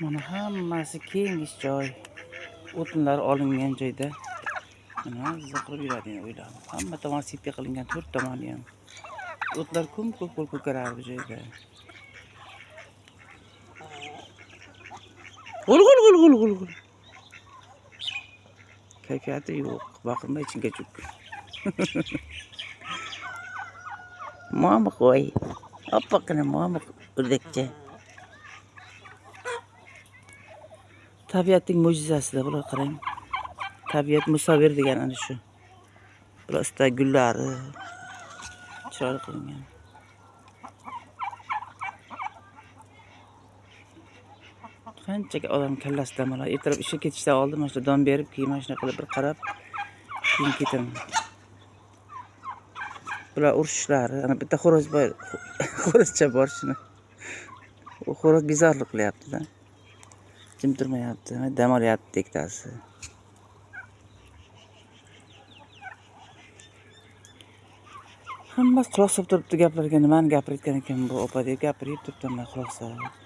Mana hammasi kengish joy. O'tinlar olingan joyda. Mana ziqirib yuradi o'ylab. Hamma tomon sepka qilingan, 4 tomoni ham. O'tlar ko'p ko'karadi bu joyda. G'ul. Kayfiyati yo'q. Baqirma ichingga cho'k. Mama qo'y. Oppoqqina mama o'rdakcha. Tabiatning mo'jizasida bular qarang. Tabiat musavvir degan ana shu. Bular usta gullari chiroyli qilingan. Qanchaga odam kallasidan mana ertalab ishga ketishdan oldin mana shu don berib, keyin mana shuna qilib bir qarab, keyin ketaman. Bular urishishlari, ana bitta xo'roz bor, xo'rozcha bor shuni. U xo'roz bizarlik qilyapti-da. Jim turmayapti, dam olyapti ikkitasi. Hammasi quloq solib turibdi gaplarga, nimani gapirayotgan ekan bu opa deb gapirib turibdi, quloq solib.